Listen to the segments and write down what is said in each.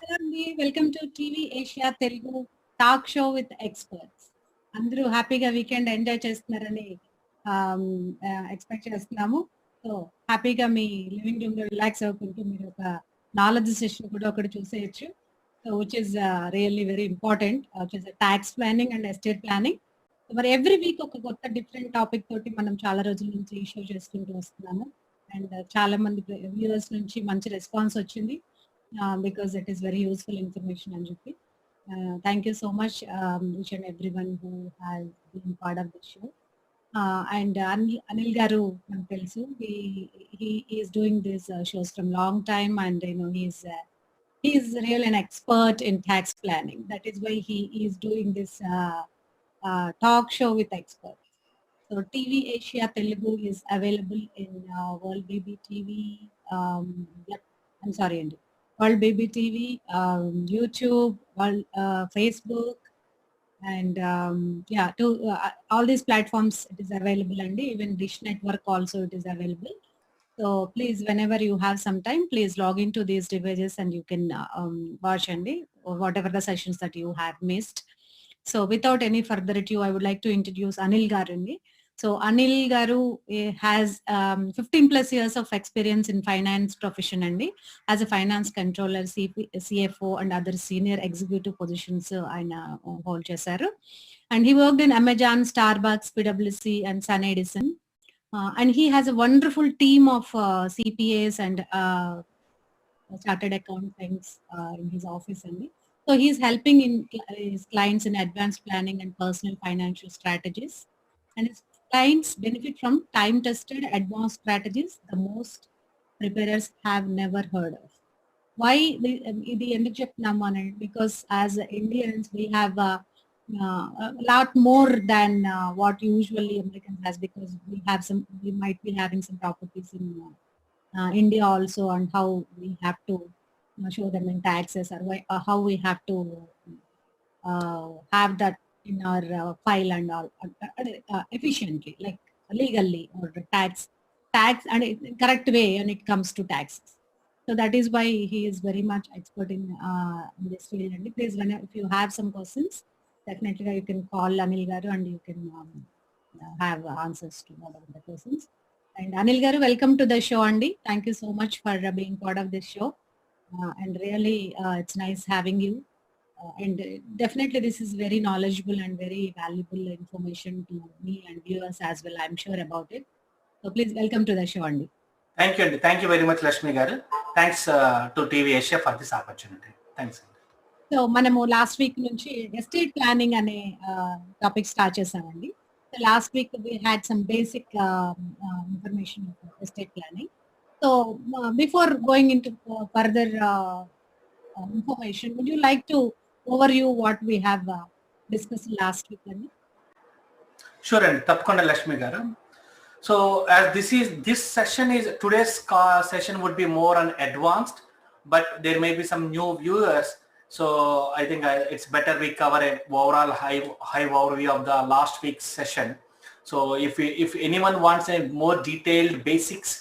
Welcome to TV Asia Telugu talk show with experts. అందరూ హ్యాపీగా weekend enjoy చేస్తున్నారని expect చేస్తున్నాము. సో హ్యాపీగా మీ లివింగ్ రూమ్ లో రిలాక్స్ అవ్వకుంటూ మీరు ఒక నాలెడ్జ్ సెషన్ కూడా ఒకటి చూసేయచ్చు. So which is really very important, which is tax planning and estate planning. మరి ఎవ్రీ వీక్ ఒక కొత్త డిఫరెంట్ టాపిక్ తోటి మనం చాలా రోజుల నుంచి షో చేసుకుంటూ వస్తున్నాము. అండ్ చాలా మంది వ్యూవర్స్ నుంచి మంచి రెస్పాన్స్ వచ్చింది. Because it is very useful information and thank you so much, each and everyone who has been part of the show. And Anil Garu, he is doing these shows from long time, and he is really an expert in tax planning. That is why he is doing this talk show with experts. So TV Asia Telugu is available in World Baby TV. Yep, I'm sorry, Andy. World Baby TV, YouTube, Facebook, and all these platforms it is available, and even Dish Network also it is available. So please, whenever you have some time, please log into these devices and you can watch whatever the sessions that you have missed. So without any further ado, I would like to introduce Anil Garu. So Anil Garu has 15 plus years of experience in finance profession as a finance controller, CFO and other senior executive positions hold chesaru. And he worked in Amazon, Starbucks, PwC and Sun Edison. And he has a wonderful team of CPAs and chartered accountants in his office. So he's helping his clients in advanced planning and personal financial strategies. And his clients benefit from time-tested advanced strategies the most preparers have never heard of. Why the end of because as Indians we have a lot more than what usually Americans has, because we might be having some properties in India also, and how we have to show them in taxes, or how we have to have that in our file and all efficiently, like legally, or tax and correct way when it comes to taxes. So that is why he is very much expert in this field. And please, if you have some questions, definitely you can call Anil Garu and you can have answers to all of the questions. And Anil Garu, welcome to the show, Andy. Thank you so much for being part of this show. And really, it's nice having you. And definitely this is very knowledgeable and very valuable information to me and viewers as well, I'm sure about it. So please welcome to the show, Andy. Thank you, Andy. Thank you very much, Lakshmi Garu. Thanks to TV Asia for this opportunity. Thanks. So మనము last week నుంచి estate planning అనే topic start చేసామండి. So last week we had some basic information of estate planning. So before going into further information, would you like to overview what we have discussed last week? Sure, and Tapkonda Lakshmi Garu. So as this session is today's session would be more on advanced, but there may be some new viewers. So I think it's better we cover a overall high overview of the last week's session. So if anyone wants a more detailed basics,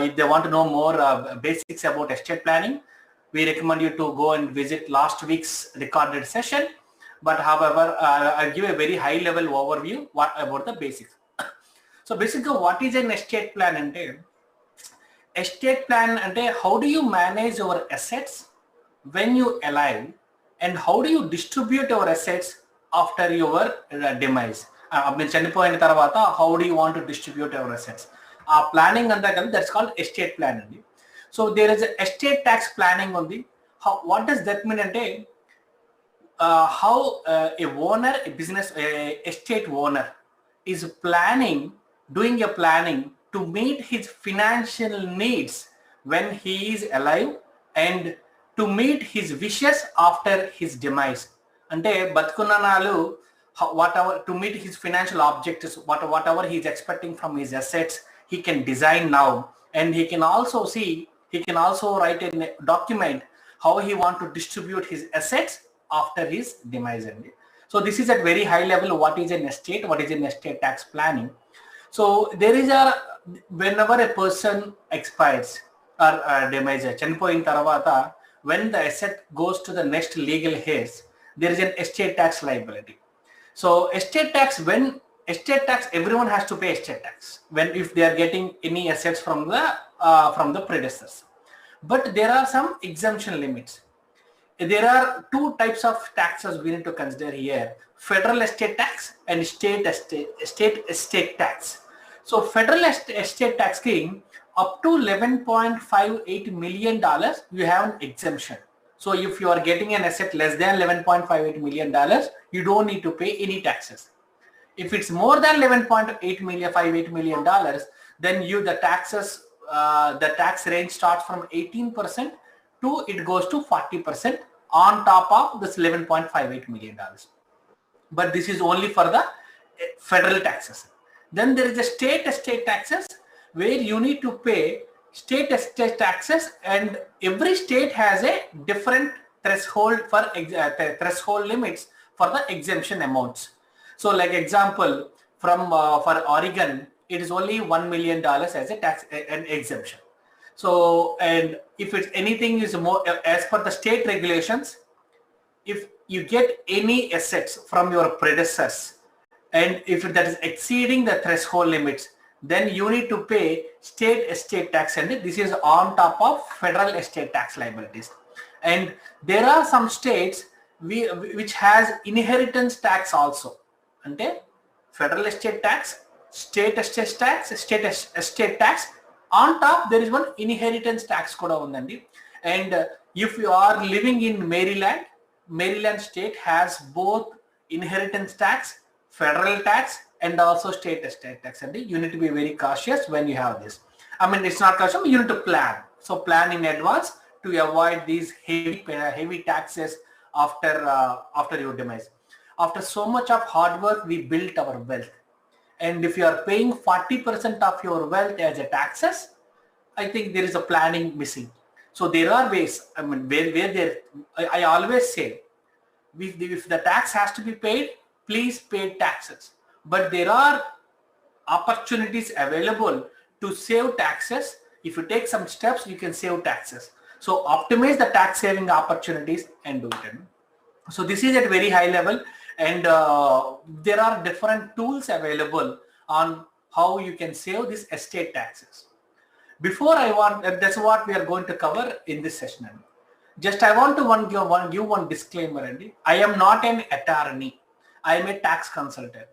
if they want to know more basics about estate planning, we recommend you to go and visit last week's recorded session. But however, I'll give a very high level overview about the basics. So basically, what is an estate plan? Estate plan ante how do you manage your assets when you alive, and how do you distribute your assets after your demise? చనిపోయిన తర్వాత how do you want to distribute your assets? Planning anta kada, that's called estate plan. So there is a estate tax planning on the what does that mean ante how estate owner is doing a planning to meet his financial needs when he is alive and to meet his wishes after his demise. Ante batukunnanalu whatever to meet his financial objectives, whatever he is expecting from his assets, he can design now, and he can also write a document how he want to distribute his assets after his demise. So this is at very high level what is an estate tax planning. So there is whenever a person expires or demise, చనిపోయిన తర్వాత when the asset goes to the next legal heirs, there is an estate tax liability. So estate tax, everyone has to pay estate tax if they are getting any assets from the predecessors. But there are some exemption limits. There are two types of taxes we need to consider here: federal estate tax and state estate tax. So federal estate tax scheme, up to $11.58 million, you have an exemption. So if you are getting an asset less than $11.58 million, you don't need to pay any taxes. If it's more than $11.58 million, then the tax range starts from 18% to it goes to 40% on top of this $11.58 million. But this is only for the federal taxes. Then there is a state estate taxes, where you need to pay state estate taxes, and every state has a different threshold for threshold limits for the exemption amounts. So like example, for Oregon, it is only $1 million as a tax an exemption. So, and if it's anything is more as per the state regulations, if you get any assets from your predecessors, and if that is exceeding the threshold limits, then you need to pay state estate tax, and this is on top of federal estate tax liabilities. And there are some states which has inheritance tax also. Okay, federal estate tax, state estate tax. On top there is one inheritance tax kuda undandi. And if you are living in Maryland state has both inheritance tax, federal tax, and also state estate tax. And you need to be very cautious when you have this. I mean, it's not cautious, but you need to plan. So plan in advance to avoid these heavy taxes after your demise. After so much of hard work, we built our wealth. And if you are paying 40% of your wealth as a taxes, I think there is a planning missing. So there are ways, I mean, I always say, if the tax has to be paid, please pay taxes. But there are opportunities available to save taxes. If you take some steps, you can save taxes. So optimize the tax saving opportunities and do it. So this is at very high level, and there are different tools available on how you can save these estate taxes. That's what we are going to cover in this session. Just I want to give one disclaimer, Andy. I am not an attorney. I am a tax consultant.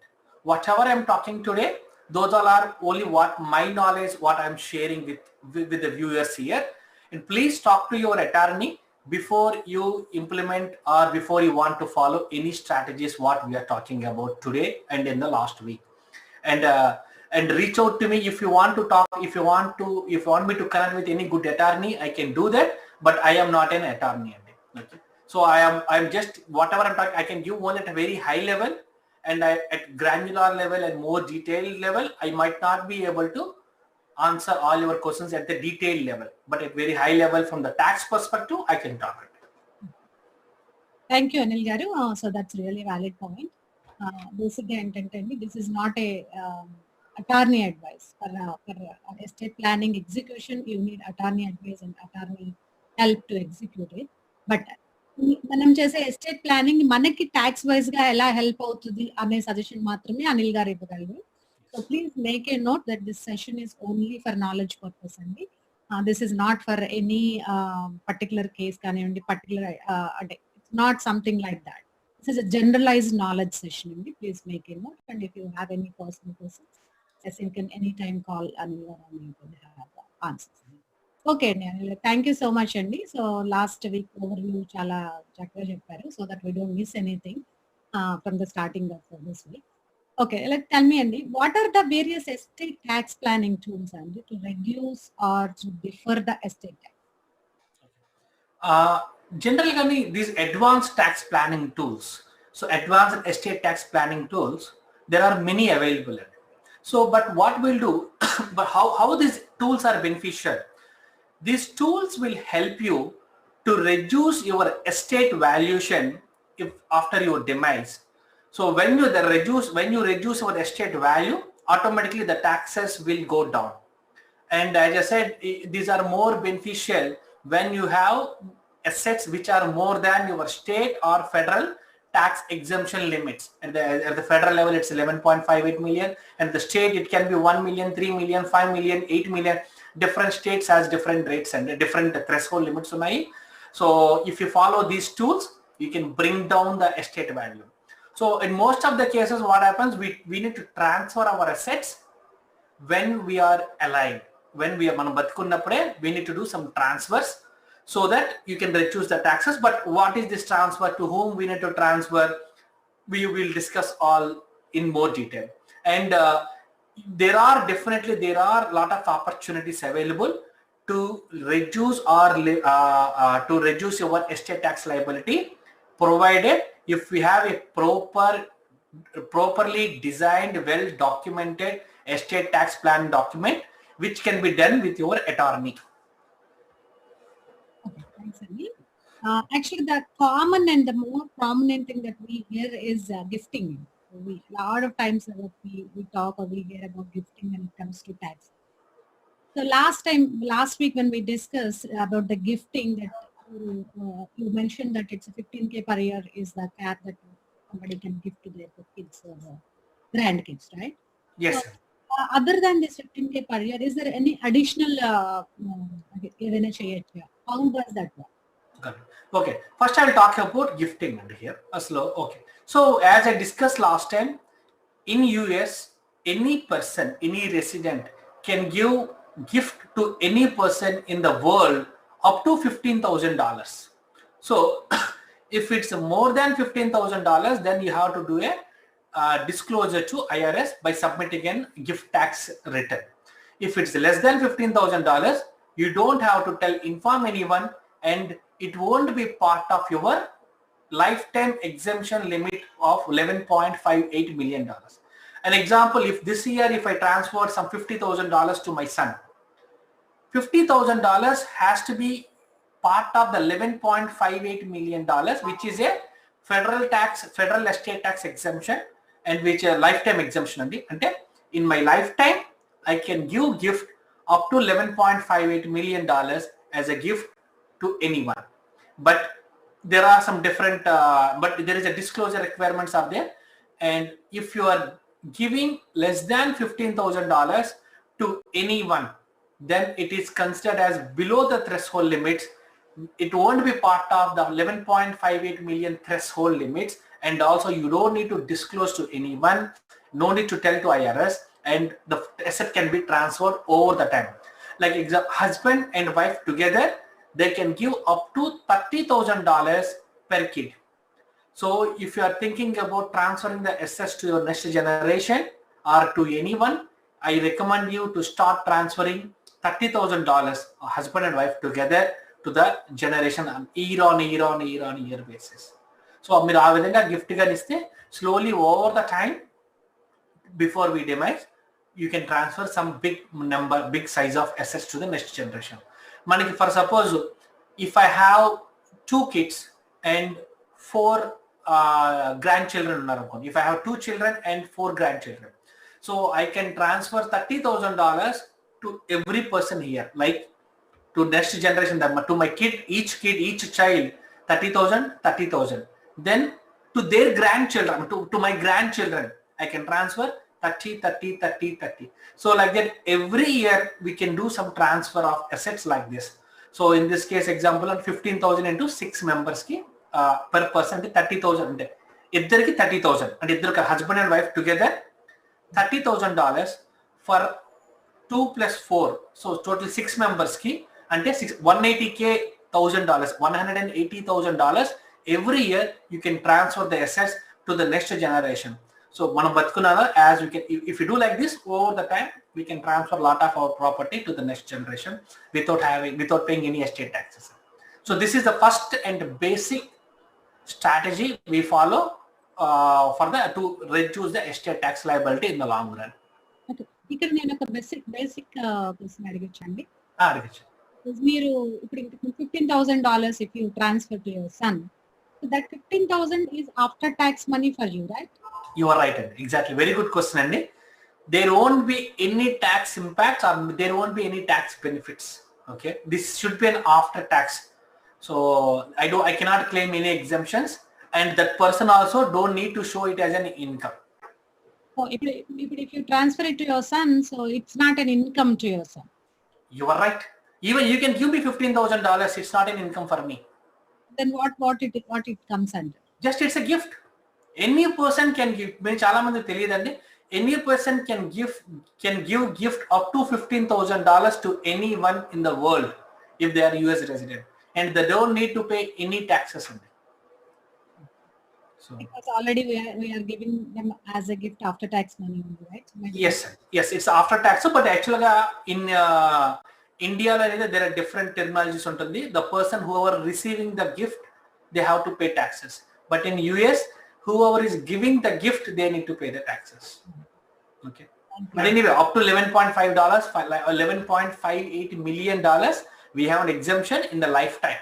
Whatever I am talking today, those all are only what my knowledge, what I am sharing with the viewers here. And please talk to your attorney before you implement or before you want to follow any strategies what we are talking about today and in the last week. And reach out to me if you want to talk. If you want me to connect with any good attorney, I can do that. But I am not an attorney. Okay. So I'm just whatever I'm talking, I can give one at a very high level, and at granular level and more detailed level, I might not be able to answer all your questions at the detailed level, but at very high level from the tax perspective, I can talk it. Thank you, Anil Garu. So that's really valid point. Basically, this is not a attorney advice. For estate planning execution, you need attorney advice and attorney help to execute it. But మనం చేసే estate planning మనకి tax wise గా ఎలా help అవుతుంది అనే suggestion మాత్రమే అనిల్ గారు ఇవ్వగలరు. So please make a note that this session is only for knowledge purpose అండి. This is not for any particular case కానివ్వండి, పర్టికులర్ అంటే it's not something like that. This is a generalised knowledge session అండి. Please make a note, and if you have any personal questions, yes, you can anytime call Anil and you can have answers. Okay, Anil, thank you so much, Andy. So last week overview chala chakra chepparu so that we don't miss anything from the starting of this week. Okay, tell me, Andy, what are the various estate tax planning tools, Andy, to reduce or to defer the estate tax? Generally, these advanced tax planning tools, so advanced estate tax planning tools, there are many available. So, but what we'll do, but how these tools are beneficial? These tools will help you to reduce your estate valuation after your demise. So when you reduce your estate value, automatically the taxes will go down. And as I said, these are more beneficial when you have assets which are more than your state or federal tax exemption limits. At the federal level, it's 11.58 million, and the state it can be 1 million, 3 million, 5 million, 8 million. Different states has different rates and different threshold limits. So if you follow these tools, you can bring down the estate value. So in most of the cases, what happens, we need to transfer our assets when we are alive. When we are manam batukunnappude, we need to do some transfers so that you can reduce the taxes. But what is this transfer, to whom we need to transfer, we will discuss all in more detail. And there are a lot of opportunities available to reduce to reduce your estate tax liability, provided if we have a properly designed, well documented estate tax plan document, which can be done with your attorney. Okay, thanks, Anil. Actually, the common and the more prominent thing that we hear is gifting. A lot of times we talk or we hear about gifting when it comes to tax. So last week when we discussed about the gifting, that you mentioned that it's 15K per year is the cap that somebody can give to their kids or grandkids, right? Yes. So, other than this 15K per year, is there any additional how does that work? Okay, first I will talk about gifting here. Okay, so as I discussed last time, in US, any person, any resident can give gift to any person in the world up to $15,000. So if it's more than $15,000, then you have to do a disclosure to IRS by submitting a gift tax return. If it's less than $15,000, you don't have to inform anyone, and it won't be part of your lifetime exemption limit of $11.58 million. An example, if this year if I transfer some $50,000 to my son, $50,000 has to be part of the $11.58 million, which is a federal estate tax exemption, and which a lifetime exemption. And in my lifetime, I can give gift up to $11.58 million as a gift to anyone. But there are some different, but there is a disclosure requirements are there. And if you are giving less than $15,000 to anyone, then it is considered as below the threshold limits. It won't be part of the 11.58 million threshold limits, and also you don't need to disclose to anyone, no need to tell to IRS, and the asset can be transferred over the time. Like husband and wife together, they can give up to $30,000 per kid. So if you are thinking about transferring the assets to your next generation or to anyone, I recommend you to start transferring $30,000, husband and wife together, to the generation year on year basis. So మీరు ఆ విధంగా gift గా ఇస్తే slowly over the time before we demise, you can transfer some big size of assets to the next generation. Maniki, for suppose if I have 2 kids and 4 grandchildren, if I have 2 children and 4 grandchildren, so I can transfer $30,000 to every person here, like to next generation, to my kid, each child, 30,000. Then to their grandchildren, to my grandchildren, I can transfer 30. So like that, every year we can do some transfer of assets like this. So in this case example, 15,000 into 6 members ki per person 30,000 ante iddariki 30,000, and iddaru husband and wife together $30,000 for 2 plus 4, so total 6 members ki ante $180,000 every year you can transfer the assets to the next generation. So manam batukunana, as we can, if you do like this over the time, we can transfer a lot of our property to the next generation without paying any estate taxes. So this is the first and basic strategy we follow to reduce the estate tax liability in the long run. Okay, ఇక్కడ నేను ఒక basic question అడగొచ్చండి. అడగొచ్చు. మీరు ఇప్పుడు $15,000 if you transfer to your son, so that 15,000 is after tax money for you, right? You are right, exactly. Very good question, Andy. There won't be any tax impacts or there won't be any tax benefits. Okay, this should be an after tax. So I cannot claim any exemptions, and that person also don't need to show it as an income. So if you transfer it to your son, so it's not an income to your son. You are right. Even you can give me $15,000. It's not an income for me. Then what it comes under? Just it's a gift. Any person can give. Any person can give gift up to $15,000 to anyone in the world if they are US resident, and they don't need to pay any taxes on it. So, because already we are giving them as a gift after tax money, right? Yes, yes, it's after tax. But actually, in India, there are different terminologies. The person whoever receiving the gift, they have to pay taxes. But in US, whoever is giving the gift, they need to pay the taxes. Okay. But anyway, up to $11.5, $11.58 million, we have an exemption in the lifetime.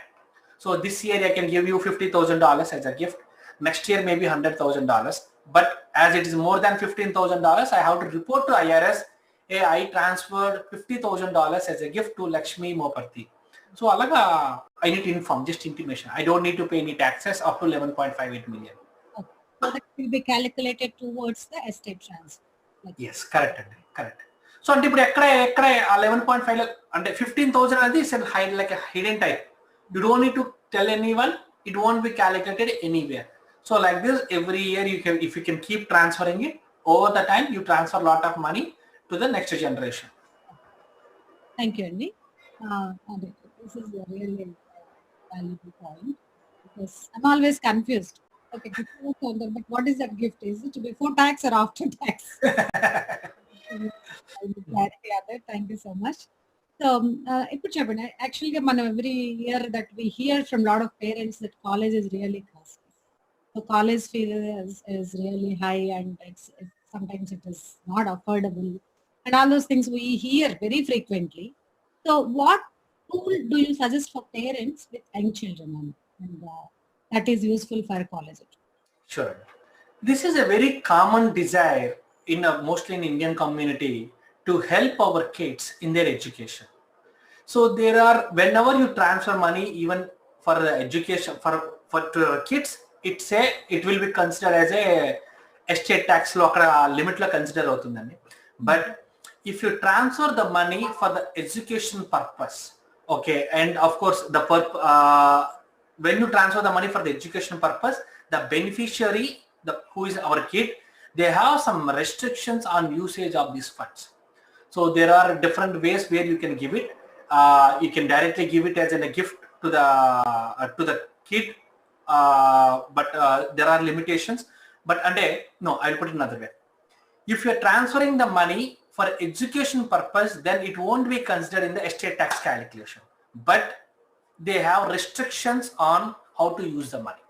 So this year I can give you $50,000 as a gift. Next year maybe $100,000. But as it is more than $15,000, I have to report to IRS, hey, I transferred $50,000 as a gift to 𝗦𝗁𝗶𝗶𝗴𝗶 𝗔𝗍. So I need to inform, just intimation. I don't need to pay any taxes up to 11.58 million. Okay. So that will be calculated towards the estate transfer. Yes, correct. So ante ippudu ekkada 11.5 ante 15,000 adi is like a hidden type. You don't need to tell anyone, it won't be calculated anywhere. So like this, every year you can, if you can keep transferring it over the time, you transfer a lot of money to the next generation. Thank you, Andy. This is a really valuable point, because I'm always confused. Okay, but what is that gift? Is it before tax or after tax? Thank you so much. So, actually, every year that we hear from a lot of parents that college is really costly. So college fee is really high, and sometimes it is not affordable, and all those things we hear very frequently. So what tool do you suggest for parents with young children, and that is useful for college? Sure. This is a very common desire in mostly in Indian community to help our kids in their education. So there are, whenever you transfer money, even for the education to kids, it will be considered as a estate tax limit lo consider avutundandi. But if you transfer the money for the education purpose, okay, and of course when you transfer the money for the education purpose, the beneficiary, who is our kid, they have some restrictions on usage of these funds. So there are different ways where you can give it. You can directly give it as a gift to the kid, but there are limitations. But no, I'll put it another way. If you're transferring the money for education purpose, then it won't be considered in the estate tax calculation. But they have restrictions on how to use the money.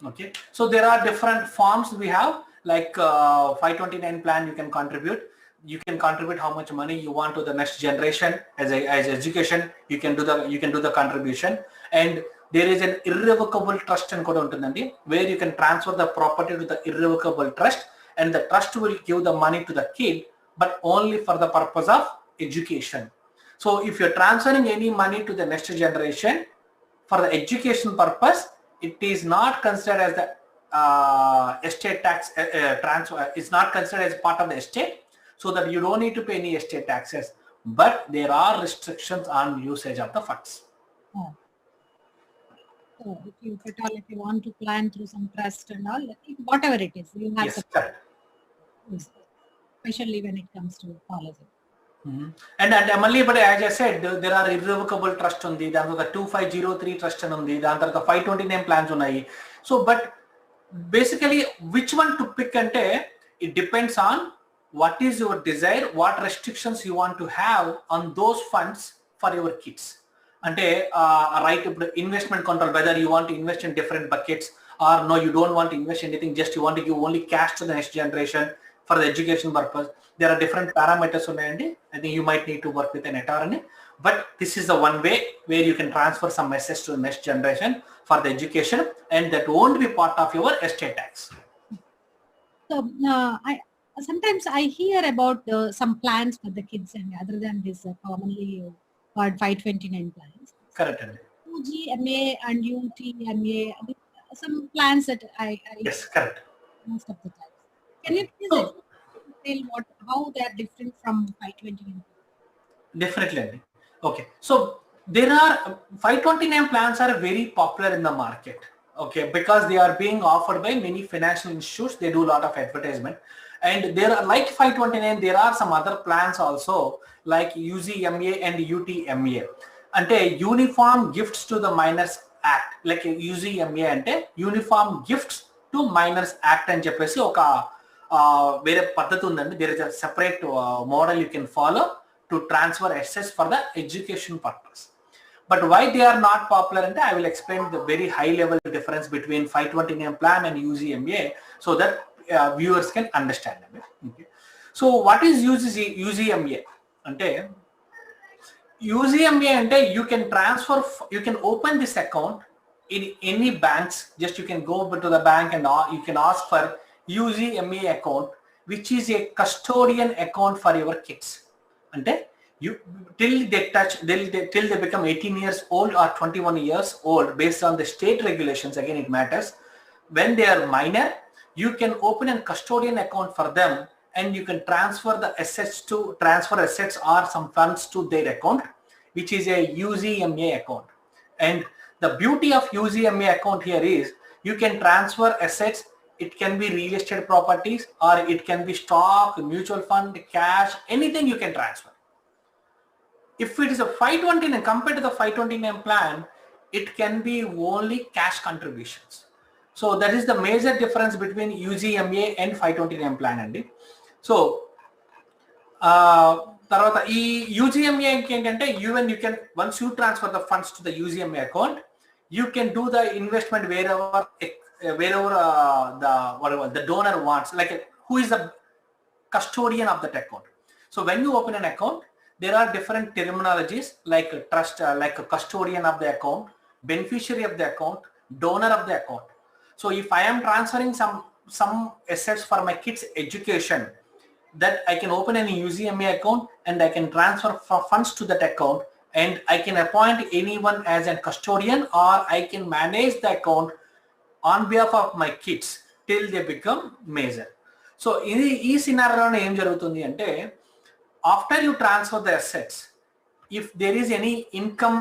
Okay, so there are different forms we have, like 529 plan. You can contribute. You can contribute how much money you want to the next generation as education. You can do the contribution, and there is an irrevocable trust and where you can transfer the property to the irrevocable trust, and the trust will give the money to the kid, but only for the purpose of education. So if you're transferring any money to the next generation for the education purpose, it is not considered as the estate tax transfer. It's not considered as part of the estate, so that you don't need to pay any estate taxes. But there are restrictions on usage of the funds. Oh. So if you want to plan through some trust and all, whatever it is, you have to, especially when it comes to college. Mm-hmm. And Emily, but as I said, there are irrevocable trust on the 2503 trust on the 529 plans on. So, but basically, which one to pick it depends on what is your desire, what restrictions you want to have on those funds for your kids. Right, investment control, whether you want to invest in different buckets or no, you don't want to invest in anything, just you want to give only cash to the next generation for the education purpose. There are different parameters on it. I think you might need to work with an attorney, but this is the one way where you can transfer some assets to the next generation for the education, and that won't be part of your estate tax. So sometimes I hear about some plans for the kids, and other than this commonly called 529 plans. Correct. UGMA and UTMA, some plans that I Yes, correct. most of the time. Can you please explain how they are different from 529? Definitely. Okay, so there are 529 plans are very popular in the market. Okay, because they are being offered by many financial institutes. They do a lot of advertisement, and there are, like 529, there are some other plans also like UGMA and UTMA. Ante Uniform Gifts to the Minors Act. Like UGMA ante Uniform Gifts to Minors Act అని చెప్పేసి ఒక వేరే పద్ధతి ఉందండి. There is a separate model you can follow to transfer assets for the education purpose. But why they are not popular, and I will explain the very high level difference between 529 plan and UGMA so that viewers can understand it. Okay. So what is UGMA? Ante UGMA ante you can transfer, you can open this account in any banks. Just you can go to the bank and you can ask for UGMA account, which is a custodian account for your kids. Ante you till they become 18 years old or 21 years old, based on the state regulations, again it matters. When they are minor, you can open a custodian account for them, and you can transfer assets or some funds to their account, which is a UGMA account. And the beauty of UGMA account here is you can transfer assets. It can be real estate properties, or it can be stock, mutual fund, cash, anything you can transfer. If it is a 529 compared to the 529 plan, it can be only cash contributions. So that is the major difference between UGMA and 529 plan andi. So తర్వాత ఈ UGMA ఏంటంటే you can, once you transfer the funds to the UGMA account, you can do the investment wherever the donor wants, like who is the custodian of that account. So when you open an account, there are different terminologies like trust, like a custodian of the account, beneficiary of the account, donor of the account. So if I am transferring some assets for my kids' education, that I can open an UGMA account and I can transfer funds to that account, and I can appoint anyone as a custodian, or I can manage the account on behalf of my kids till they become major. So in scenario lo em jarugutundi ante, after you transfer the assets, if there is any income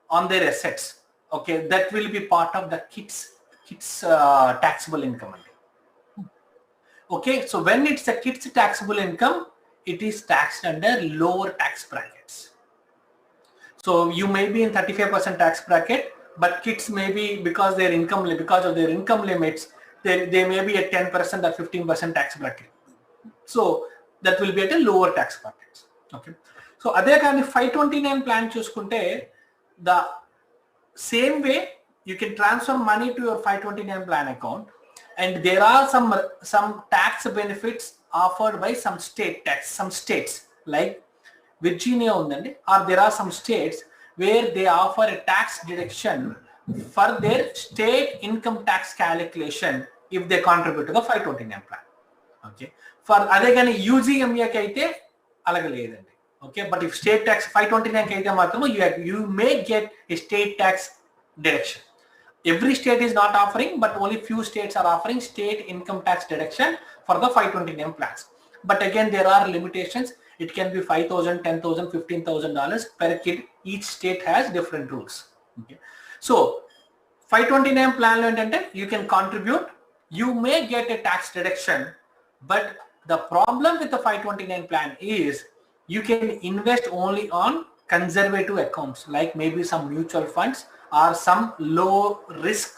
on their assets, okay, that will be part of the kids taxable income. Okay, so when it's a kids taxable income, it is taxed under lower tax brackets. So you may be in 35% tax bracket, but kids may be, because of their income limits, they may be at 10% or 15% tax bracket. So that will be at a lower tax bracket. Okay, so ade kind of 529 plan chuskunte, the same way you can transfer money to your 529 plan account, and there are some tax benefits offered by some states like Virginia undandi, or there are some states where they offer a tax deduction for their state income tax calculation if they contribute to the 529 plan. Okay, for ade kind of UGMA ki aithe అలాగే లేదండి. Okay, but if state tax 529 అయితే మాత్రం you may get a state tax deduction. Every state is not offering, but only few states are offering state income tax deduction for the 529 plans. But again, there are limitations. It can be $5,000, $10,000, $15,000 per kid. Each state has different rules. Okay, so 529 plan lo entante you can contribute, you may get a tax deduction, but the problem with the 529 plan is you can invest only on conservative accounts, like maybe some mutual funds or some low risk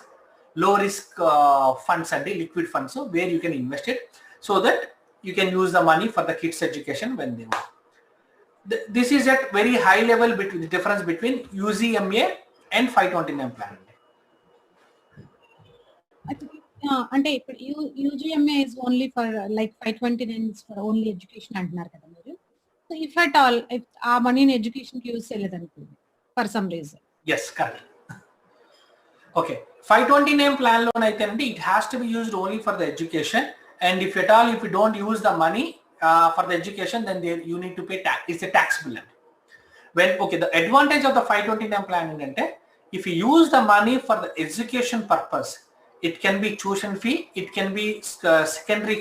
funds and liquid funds, so where you can invest it so that you can use the money for the kids' education when they want. This is at very high level between the difference between UGMA and 529 plan. అంటే ఇప్పుడు UGMA is only for like 529 is for only education అంటున్నారు కదా మీరు. So if at all, if ఆ మనీని education కి use చేయలేదు అనుకోండి for some reason. Yes, correct. Okay, 529 plan loan అయితే అండి, it has to be used only for the education, and if at all if you don't use the money for the education, then you need to pay tax. It's a tax bill. When, okay, the advantage of the 529 plan ఏంటంటే if you use the money for the education purpose, it can be tuition fee, it can be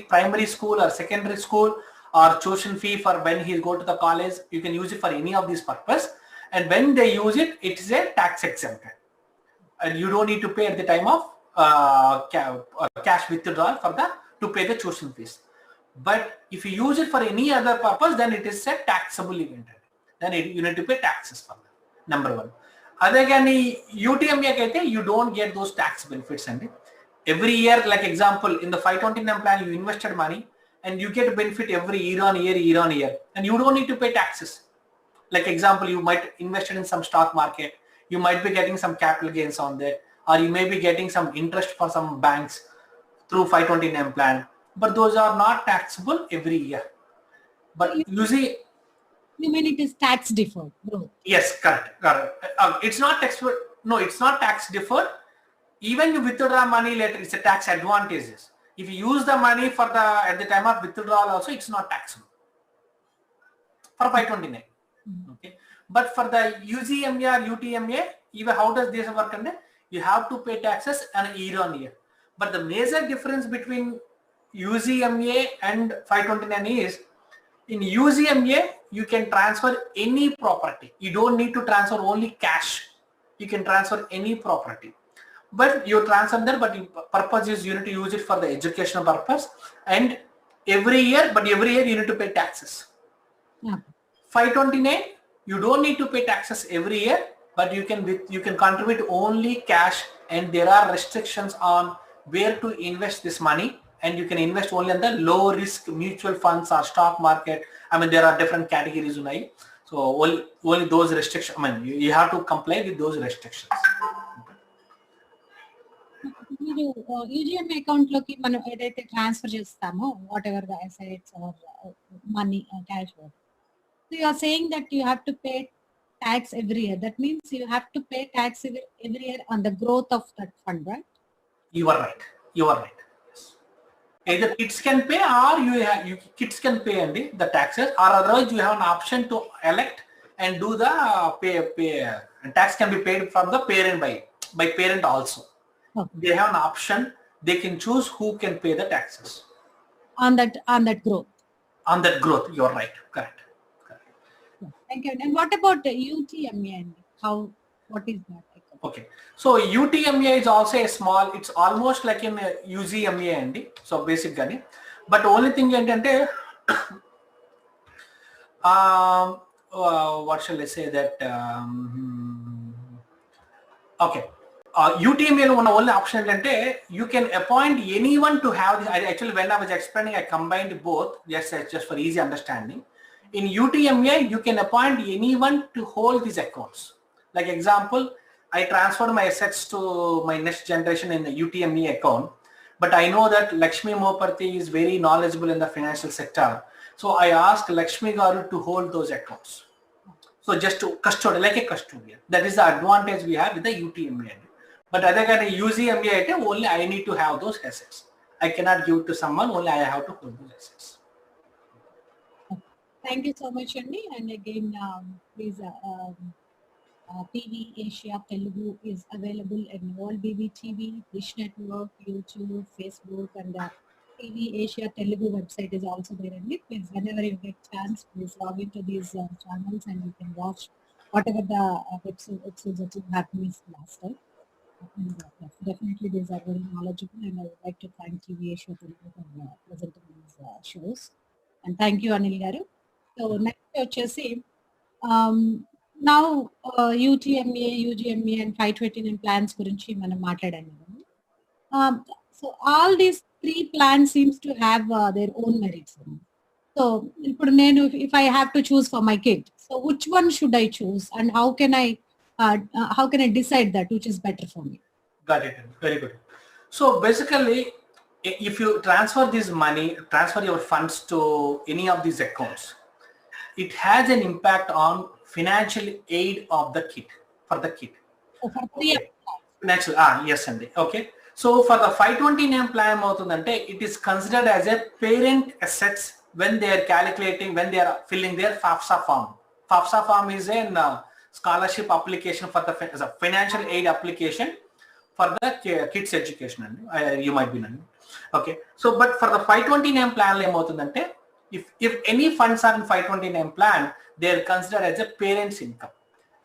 primary school or secondary school, or tuition fee for when he go to the college. You can use it for any of these purpose, and when they use it, it is a tax exempted, and you don't need to pay at the time of cash withdrawal to pay the tuition fees. But if you use it for any other purpose, then it is a taxable event. Then you need to pay taxes for that. Number one. Other than UTMA, you don't get those tax benefits. And every year, like example, in the 529 plan, you invested money and you get a benefit every year on year, and you don't need to pay taxes. Like example, you might invested in some stock market, you might be getting some capital gains on that, or you may be getting some interest for some banks through 529 plan. But those are not taxable every year. But usually, you mean it is tax deferred, bro? Yes, correct. It's not tax. No, it's not tax deferred. Even you withdraw money later, it's a tax advantages. If you use the money for at the time of withdrawal also, it's not taxable for 529. Okay. But for the UGMA or UTMA, even how does this work? You have to pay taxes and year on year. But the major difference between UGMA and 529 is, in UGMA, you can transfer any property. You don't need to transfer only cash. You can transfer any property. But you transfer there, but the purpose is you need to use it for the educational purpose. And every year you need to pay taxes. Yeah. 529, you don't need to pay taxes every year, but you can contribute only cash, and there are restrictions on where to invest this money. And you can invest only in the low risk mutual funds or stock market. I mean, there are different categories. So only those restrictions, I mean, you have to comply with those restrictions. UGM account loki మనం ఏదైతే transfer చేస్తామో, whatever the assets or money cash. So you are saying that you have to pay tax every year. That means you have to pay tax every year on the growth of that fund, right? You are right. Yes. Either kids can pay, or kids can pay the taxes, or otherwise you have an option to elect and do the pay. And tax can be paid from the parent by parent also. Okay. They have an option. They can choose who can pay the taxes on that growth. On that growth, you are right. Correct. Yeah, thank you. And what about the UTMA? What is that? Okay, so UTMA is also a small, it's almost like in UGMA so basically, but only thing what shall I say that okay, UTMA one only option you can appoint anyone to have this. Actually, when I was explaining, I combined both just for easy understanding. In UTMA, you can appoint anyone to hold these accounts. Like example, I transferred my assets to my next generation in the UTMA account, but I know that Lakshmi Moparthi is very knowledgeable in the financial sector. So I asked Lakshmi Garu to hold those accounts. So just to custodian, like a custodian. That is the advantage we have with the UTMA. But other than UGMA, only I need to have those assets. I cannot give to someone, only I have to hold those assets. Thank you so much, Andy. And again, please, TV Asia Telugu is available in all BBTV, Dish Network, YouTube, Facebook, and the TV Asia Telugu website is also there. And please, whenever you get chance, please log into these channels and you can watch whatever the episodes that you have missed last time. And, definitely, these are very knowledgeable, and I would like to thank TV Asia Telugu for presenting these shows. And thank you, Anil Garu. So next, now UTMA, UGMA and 529 plans gurinchi manam maatladanamu. So all these three plans seems to have their own merits. So if I have to choose for my kid, so which one should I choose, and how can I decide that which is better for me? Got it. Very good. So basically, if you transfer this money, transfer your funds to any of these accounts, it has an impact on financial aid of the kid, for the kid. Okay. Financial, yes, Andy. Okay. So for the 529 plan, it is considered as a parent assets when they are calculating, when they are filling their FAFSA form. FAFSA form is a scholarship application for the as a financial aid application for the kids education. You might be knowing. Okay, so but for the 529 plan ఏమవుతుందంటే if any funds are in 529 plan, they are considered as a parent's income.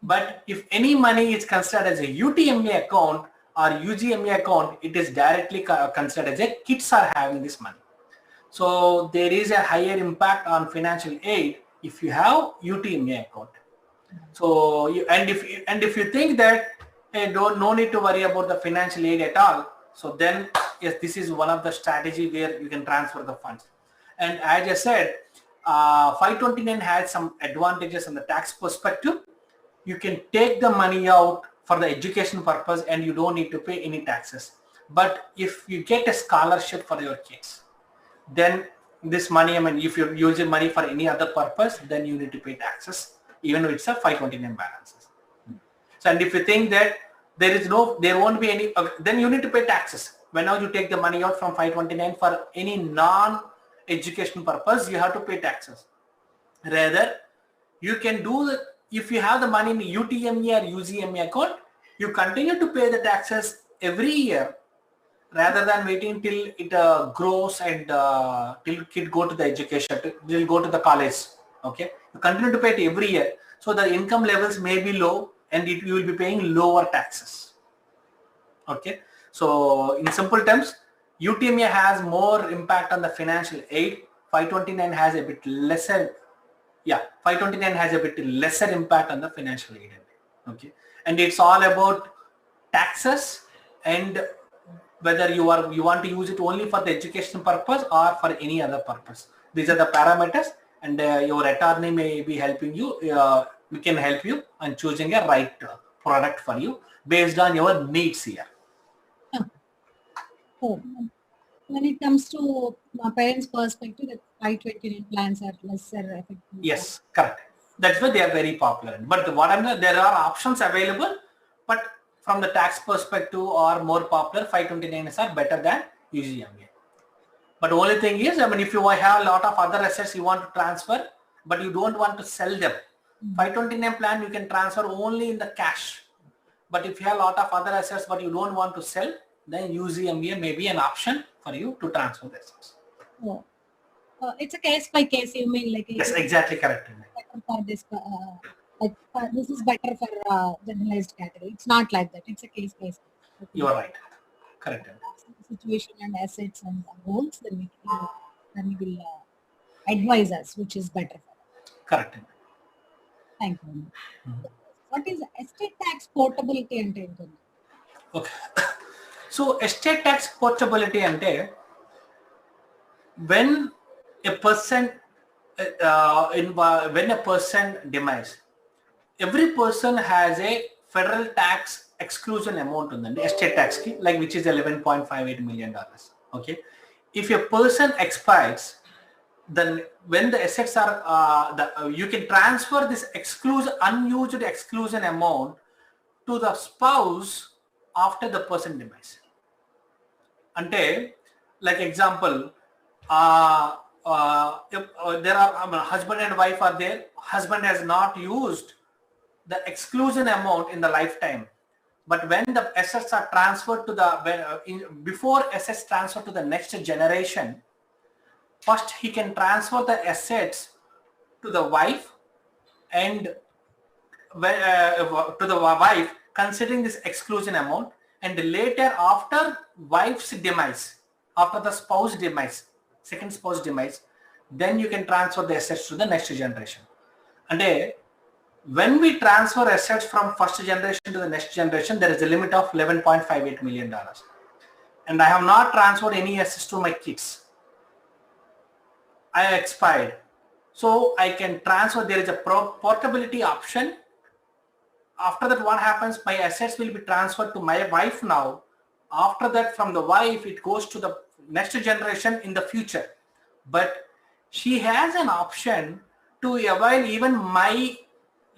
But if any money is considered as a UTMA account or UGMA account, it is directly considered as a kids are having this money. So there is a higher impact on financial aid if you have UTMA account. So if you think that hey, no need to worry about the financial aid at all, so then yes, this is one of the strategy where you can transfer the funds. And as I said, 529 has some advantages on the tax perspective. You can take the money out for the education purpose and you don't need to pay any taxes. But if you get a scholarship for your kids, then this money, I mean, if you're using money for any other purpose, then you need to pay taxes, even if it's a 529 balances. So, and if you think that there won't be any, then you need to pay taxes. Whenever you take the money out from 529 for any non-education purpose, you have to pay taxes. Rather, you can do the, if you have the money in UTMA or UGMA account, you continue to pay the taxes every year rather than waiting till it grows and till kid go to the education, till go to the college. Okay, you continue to pay it every year. So the income levels may be low and you will be paying lower taxes. Okay, so in simple terms, UTMA has more impact on the financial aid. 529 has a bit lesser. Yeah, 529 has a bit lesser impact on the financial aid. Okay, and it's all about taxes and whether you want to use it only for the education purpose or for any other purpose. These are the parameters, and your attorney may be helping you. We can help you on choosing a right product for you based on your needs here. Oh. When it comes to my parents' perspective, the 529 plans are lesser effective. Yes, correct. That's why they are very popular. But there are options available, but from the tax perspective or more popular, 529s are better than UGMA. But the only thing is, I mean, if you have a lot of other assets you want to transfer, but you don't want to sell them, 529 plan you can transfer only in the cash. But if you have a lot of other assets but you don't want to sell, then UGMA may be an option for you to transfer the assets. Oh. It's a case by case, you mean, like yes, exactly correct. For this, this is better for generalized category. It's not like that. It's a case by case. You are right. Correct. Situation and assets and goals, then we will advise us which is better for us. Correct. Thank you. What is estate tax portability ante? Okay. So estate tax portability ante when a person demise, every person has a federal tax exclusion amount on the estate tax key, like which is $11.58 million. Okay, if a person expires, then when the assets are you can transfer this unused exclusion amount to the spouse after the person demise. Ante, like example, if there are husband and wife are there, husband has not used the exclusion amount in the lifetime, but when the assets are transferred to the before assets transfer to the next generation, first he can transfer the assets to the wife and to the wife considering this exclusion amount, and later after wife's demise, after the spouse demise, second spouse demise, then you can transfer the assets to the next generation. And when we transfer assets from first generation to the next generation, there is a limit of $11.58 million. And I have not transferred any assets to my kids. I expired. So I can transfer, there is a portability option. After that, what happens? My assets will be transferred to my wife now. After that, from the wife, it goes to the next generation in the future. But she has an option to avail even my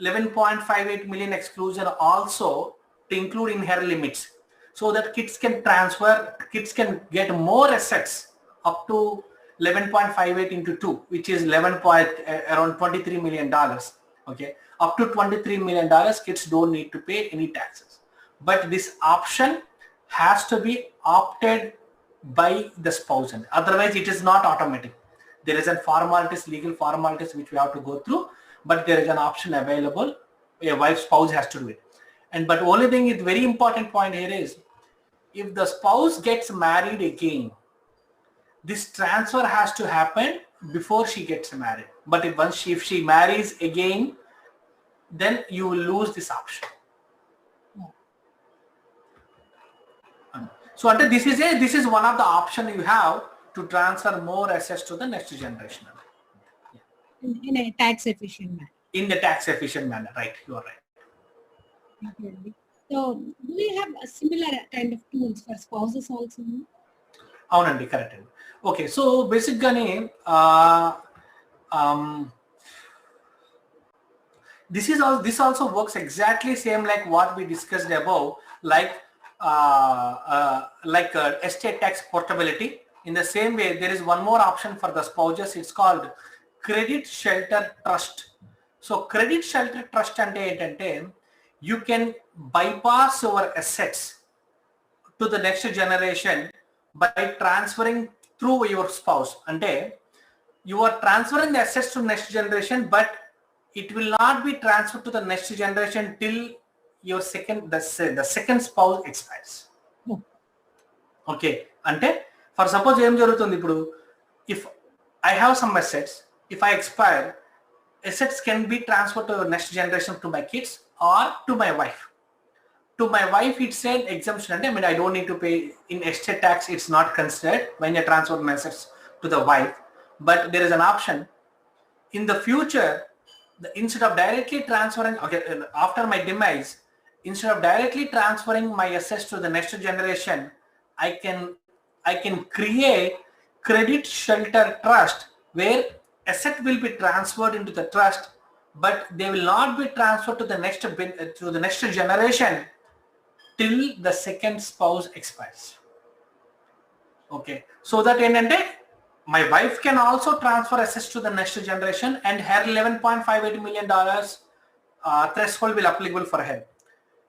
11.58 million exclusion also to include in her limits, so that kids can get more assets up to 11.58 into 2, which is around $23 million. Okay, up to $23 million, kids don't need to pay any taxes. But this option has to be opted by the spouse, and otherwise it is not automatic. There is a formalities, legal formalities which we have to go through, but there is an option available. A wife spouse has to do it. And but only thing is very important point here is, if the spouse gets married again, this transfer has to happen before she gets married. But if she marries again, then you will lose this option. So this is one of the options you have to transfer more assets to the next generation. In a tax efficient manner. In the tax efficient manner, right? You are right. Okay. So do we have a similar kind of tools for spouses also? Avanandi, correct. Okay, so basically this also works exactly same like what we discussed above, like estate tax portability. In the same way, there is one more option for the spouses. It's called credit shelter trust. So credit shelter trust ante entante, you can bypass your assets to the next generation by transferring through your spouse. Ante you are transferring the assets to next generation, but it will not be transferred to the next generation till your the second spouse expires. Okay, ante for suppose em jarugutundi ipudu, if I have some assets, if I expire, assets can be transferred to the next generation, to my kids or to my wife. To my wife, it's an exemption. I mean, I don't need to pay in estate tax. It's not considered when you transfer my assets to the wife. But there is an option in the future. Instead of directly transferring, okay, after my demise, instead of directly transferring my assets to the next generation, I can create credit shelter trust where asset will be transferred into the trust, but they will not be transferred to the next generation till the second spouse expires. Okay, so that my wife can also transfer assets to the next generation, and her $11.58 million threshold will applicable for her.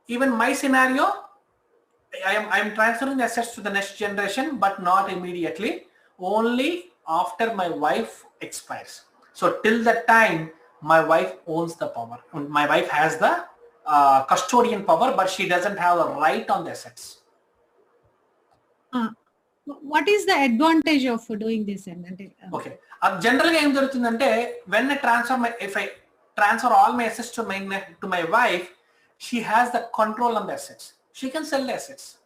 Even my scenario, I am transferring assets to the next generation, but not immediately, only after my wife expires. So till that time, my wife owns the power. My wife has the custodian power, but she doesn't have a right on the assets. What is the advantage of doing this? Okay. Generally, when if I transfer all my assets to my wife, she has the control on the assets. She can sell the assets.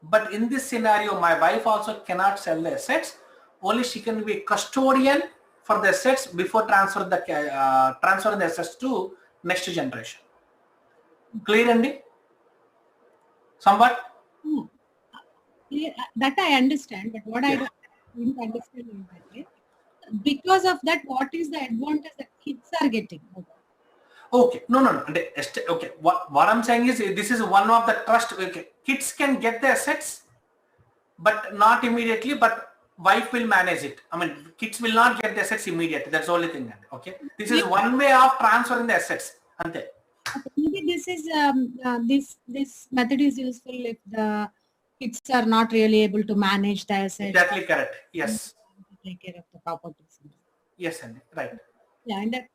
But in this scenario, my wife also cannot sell the assets. Only she can be a custodian for the assets before transferring the assets to next generation. Clear, Andy? Somewhat? That I understand, but what I don't understand is that because of that, what is the advantage that kids are getting? Okay, no. Okay, what I'm saying is this is one of the trust. Okay, kids can get the assets, but not immediately. But wife will manage it. I mean, kids will not get the assets immediately. That's the only thing. Okay, this is one way of transferring the assets. Ante. Maybe this is this method is useful if the kids are not really able to manage the assets. Exactly correct. Yes. Take care of the properties. Yes, Andy. Right. Yeah, in that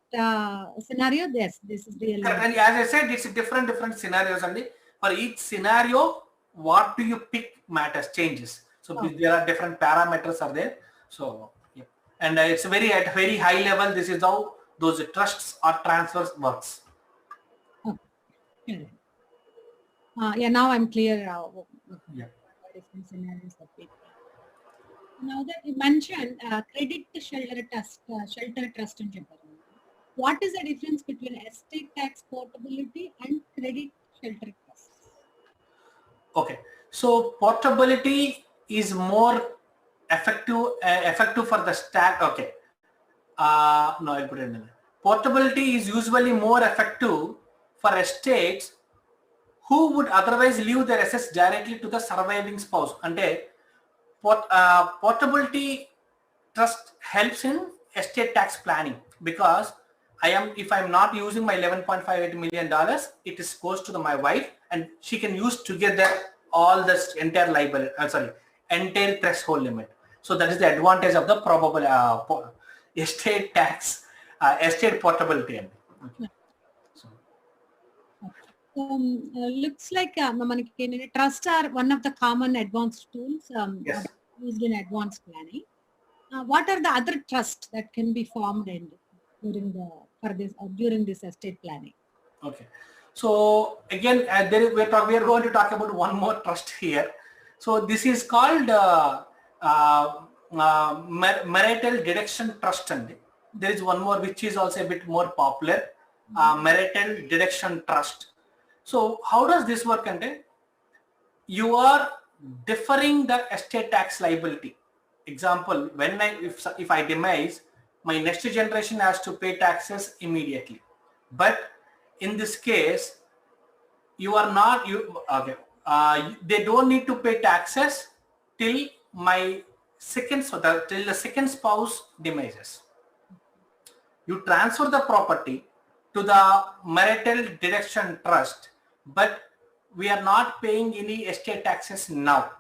scenario, yes, this is really. And as I said, it's different scenarios, Andy. For each scenario, what do you pick matters, changes. So there are different parameters are there. So yeah, and it's at very high level. This is how those trusts or transfers works. Yeah, now I'm clear. Yeah. Different scenarios that we. Now that you mentioned credit shelter trust in Japan, what is the difference between estate tax portability and credit shelter trust? Okay, so portability is more effective for the stack. Okay, no, I'll put it in. Portability is usually more effective for estates who would otherwise leave their assets directly to the surviving spouse. Ante portability trust helps in estate tax planning because if I'm not using my $11.58 million, it is goes to my wife, and she can use together all this entire liability, entire threshold limit. So that is the advantage of the probable estate tax, estate portability. Okay. Looks like trusts are one of the common advanced tools Yes. used in advanced planning. What are the other trusts that can be formed during this estate planning? Okay. So again, we are going to talk about one more trust here. So this is called marital deduction trust. And there is one more which is also a bit more popular, marital deduction trust. So how does this work? And you are deferring the estate tax liability. Example, when if I demise, my next generation has to pay taxes immediately. But in this case, you are not they don't need to pay taxes till my till the second spouse demises. You transfer the property to the marital deduction trust, but we are not paying any estate taxes now.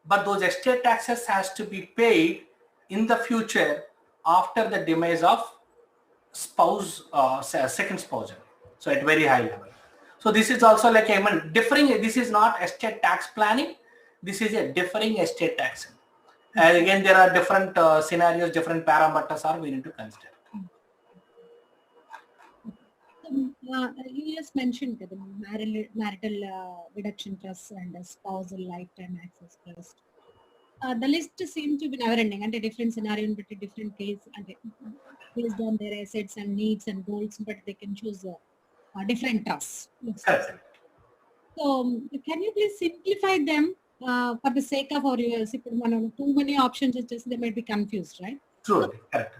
But those estate taxes has to be paid in the future after the demise of spouse, second spouse. So at very high level. So this is also like differing. This is not estate tax planning. This is a differing estate tax. And again, there are different scenarios, different parameters are we need to consider. You just mentioned the marital deduction trust and spousal lifetime access trust. The list seems to be never ending, and a different scenario, but a different case, and based on their assets and needs and goals, but they can choose different trusts. So can you please simplify them for the sake of our viewers? If too many options, they might be confused, right? True. Correct.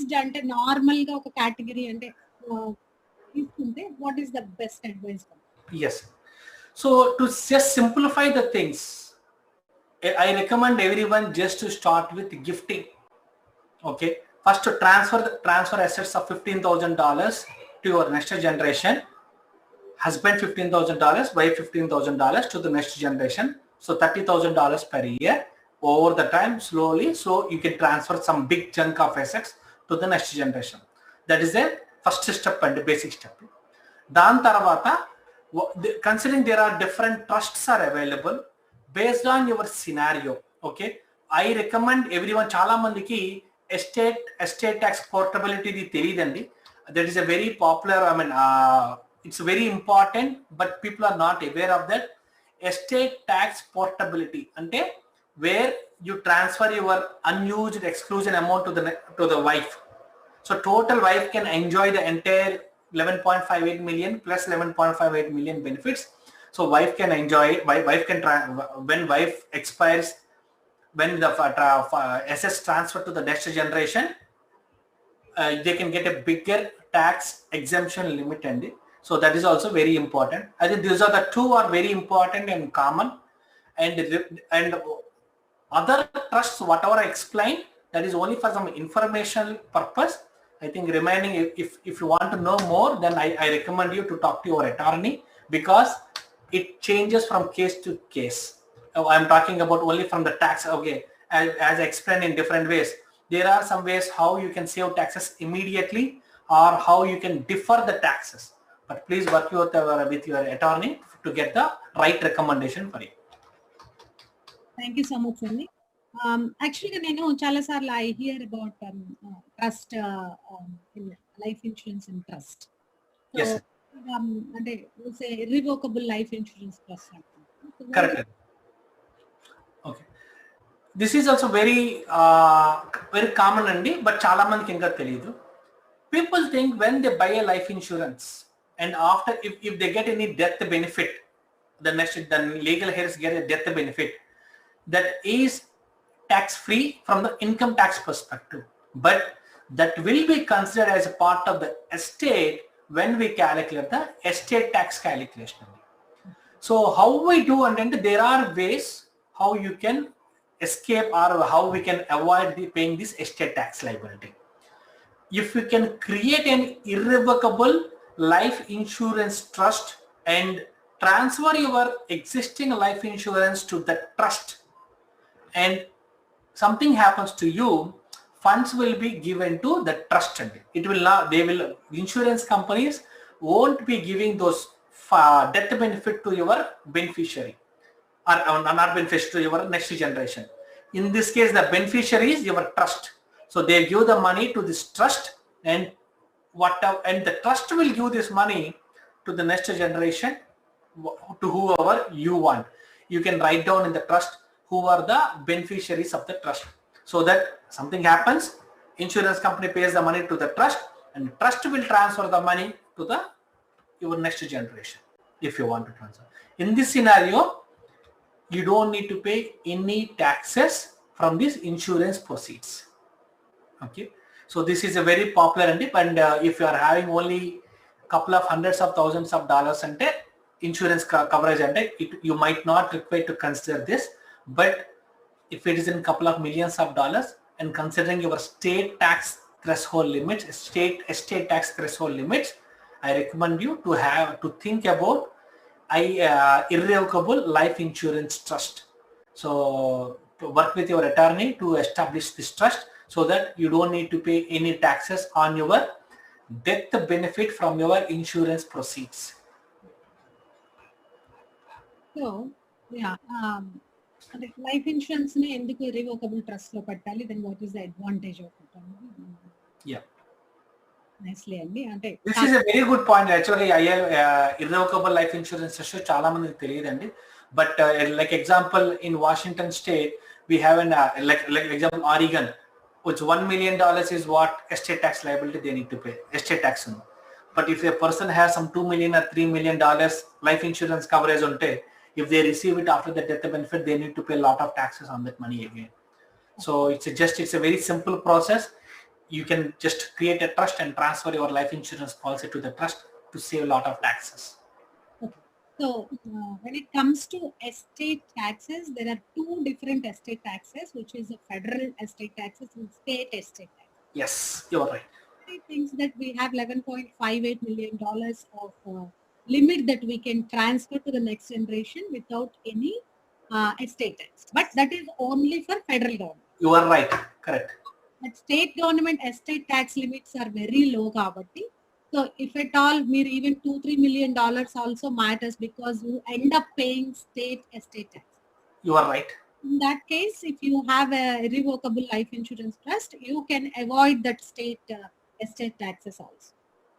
Generalized normal category and what is the best advice? Yes. So to just simplify the things, I recommend everyone just to start with gifting. Okay. First, to transfer assets of $15,000 to your next generation. Husband $15,000, wife $15,000 to the next generation. So $30,000 per year over the time slowly. So you can transfer some big chunk of assets to the next generation. That is the first step and the basic step. Dan tarvata, considering there are different trusts are available based on your scenario. Okay, I recommend everyone chala mandiki estate tax portability di telidandi. That is a very popular. It's very important, but people are not aware of that. Estate tax portability ante where you transfer your unused exclusion amount to the wife. So total wife can enjoy the entire 11.58 million plus 11.58 million benefits. So wife can enjoy it. Wife can when wife expires, when the assets transfer to the next generation, they can get a bigger tax exemption limit. And so that is also very important. I think these are the two are very important and common. And other trusts, whatever I explained, that is only for some informational purpose. I think remaining, if you want to know more, then I recommend you to talk to your attorney, because it changes from case to case. I'm talking about only from the tax. Okay, as I explained in different ways, there are some ways how you can save taxes immediately or how you can defer the taxes. But please work with your attorney to get the right recommendation for you. Thank you so much, Anil. Actually, I hear about trust, life insurance and trust. So, yes. Say irrevocable life insurance trust. So correct. Okay. This is also very common, but chala mandiki inga teliyadu. People think when they buy a life insurance and after if they get any death benefit, the legal heirs get a death benefit that is tax free from the income tax perspective, but that will be considered as a part of the estate when we calculate the estate tax calculation. So how we do, and then there are ways how you can escape or how we can avoid paying this estate tax liability. if you can create an irrevocable life insurance trust and transfer your existing life insurance to the trust, and something happens to you, funds will be given to the trust. It will not, insurance companies won't be giving those death benefit to your beneficiary, or not beneficiary, to your next generation. In this case, the beneficiary is your trust. So they give the money to this trust, and and the trust will give this money to the next generation, to whoever you want. You can write down in the trust who are the beneficiaries of the trust, so that something happens, insurance company pays the money to the trust, and trust will transfer the money to your next generation if you want to transfer. In this scenario, you don't need to pay any taxes from these insurance proceeds. Okay, so this is a very popular and if you are having only couple of hundreds of thousands of dollars and insurance coverage, and you might not require to consider this. But if it is in couple of millions of dollars, and considering your state tax threshold limits, state estate tax threshold limits, I recommend you to think about irrevocable life insurance trust. So work with your attorney to establish this trust, so that you don't need to pay any taxes on your death benefit from your insurance proceeds. So yeah, life insurance ne enduku irrevocable trust lo pettali, then what is the advantage of it? Yeah, nicely andi, ante this is a very good point. Actually, irrevocable life insurance trust chaala mandiki teliyadandi, but like example, in Washington state we have an like example, Oregon, which $1 million is what estate tax liability they need to pay, estate tax. But if a person has some $2 million or $3 million life insurance coverage on it, if they receive it after the death benefit, they need to pay a lot of taxes on that money again. So it's a very simple process. You can just create a trust and transfer your life insurance policy to the trust to save a lot of taxes. So when it comes to estate taxes, there are two different estate taxes, which is a federal estate taxes and state estate taxes. Yes, you're right. I think that we have $11.58 million of limit that we can transfer to the next generation without any estate tax. But that is only for federal government. You are right, correct. But state government estate tax limits are very low kabatti. So if at all, even $2-3 million also matters, because you end up paying state estate tax. You are right. In that case, if you have a irrevocable life insurance trust, you can avoid that state estate taxes also.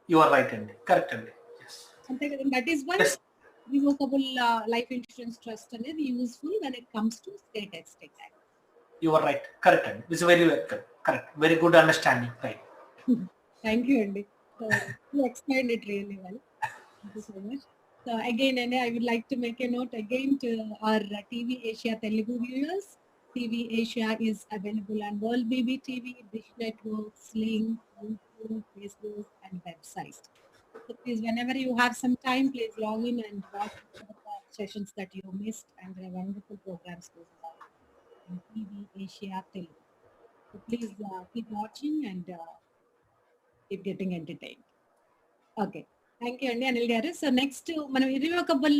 You are right, Andy. Correct, Andy. Yes. And that is why irrevocable life insurance trust is useful when it comes to state estate tax. You are right. Correct, Andy. This is very correct. Very good understanding. Right. Thank you, Andy. So you explained it really well. Thank you so much. So again, Andy, I would like to make a note again to our TV Asia Telugu viewers. TV Asia is available on World BB TV, Dish Network, Sling, YouTube, Facebook, and website. So please, whenever you have some time, please log in and watch the sessions that you missed, and there are wonderful programs going on in TV Asia Telugu. So please keep watching and keep getting entertained. Okay. Thank you, Andy. Anil garu. So next, మనం irrevocable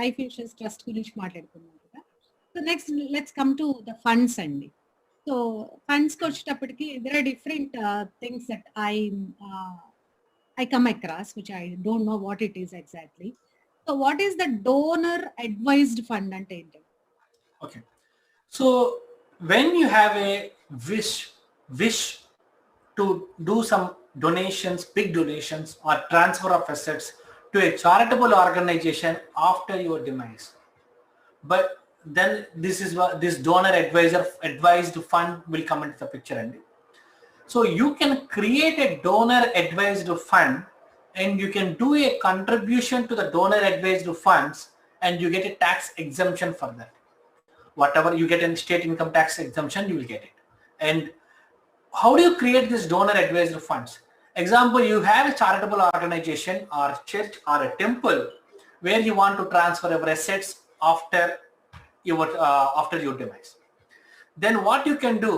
life insurance trust గురించి మాట్లాడుకున్నాం కదా. So next, let's come to the funds, Andy. So funds కి వచ్చేటప్పటికి there are different things that I come across, which I don't know what it is exactly. So what is the donor advised fund అంటే ఏంటి? Okay. So when you have a wish to do some donations, big donations, or transfer of assets to a charitable organization after your demise, but then this donor advised fund will come into the picture, Andy. So you can create a donor advised fund, and you can do a contribution to the donor advised funds, and you get a tax exemption for that. Whatever you get in state income tax exemption, you will get it. And how do you create this donor advised funds? Example, you have a charitable organization or church or a temple where you want to transfer your assets after your demise. Then what you can do,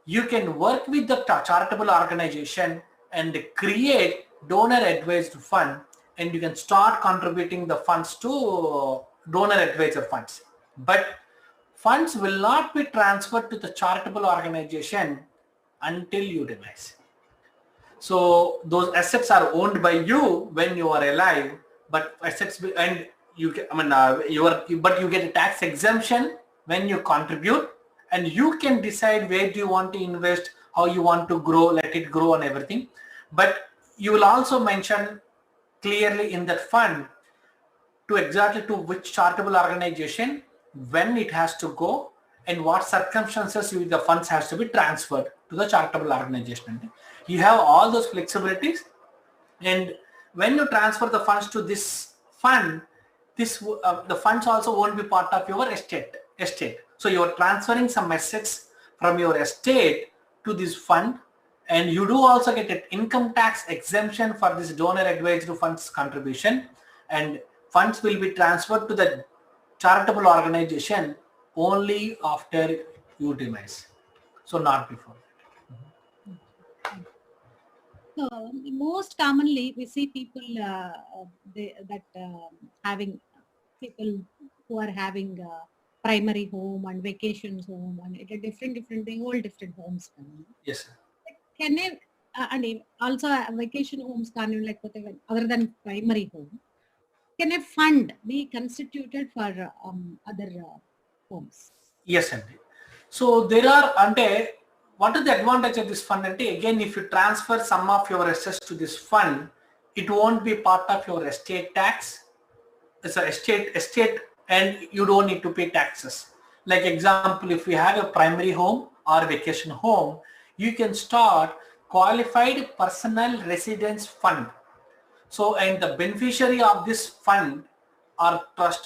you can work with the charitable organization and create donor advised fund, and you can start contributing the funds to donor advisor funds. But funds will not be transferred to the charitable organization until you demise. So those assets are owned by you when you are alive, but assets and you get, but you get a tax exemption when you contribute, and you can decide where do you want to invest, how you want to grow, let it grow and everything. But you will also mention clearly in that fund to exactly to which charitable organization, when it has to go, and what circumstances the funds has to be transferred to the charitable organization. You have all those flexibilities, and when you transfer the funds to this fund, the funds also won't be part of your estate. So you are transferring some assets from your estate to this fund, and you do also get an income tax exemption for this donor advised funds contribution, and funds will be transferred to the charitable organization only after you demise, so not before. So most commonly we see people having people who are having primary home and vacation home and they hold different homes. Yes, sir. Can they and also vacation homes can like other than primary home, can a fund be constituted for other homes? Yes, Andy. So there are what is the advantage of this fund? Again, if you transfer some of your assets to this fund, it won't be part of your estate tax. It's an estate, and you don't need to pay taxes. Like example, if you have a primary home or vacation home, you can start qualified personal residence fund. So, and the beneficiary of this fund or trust,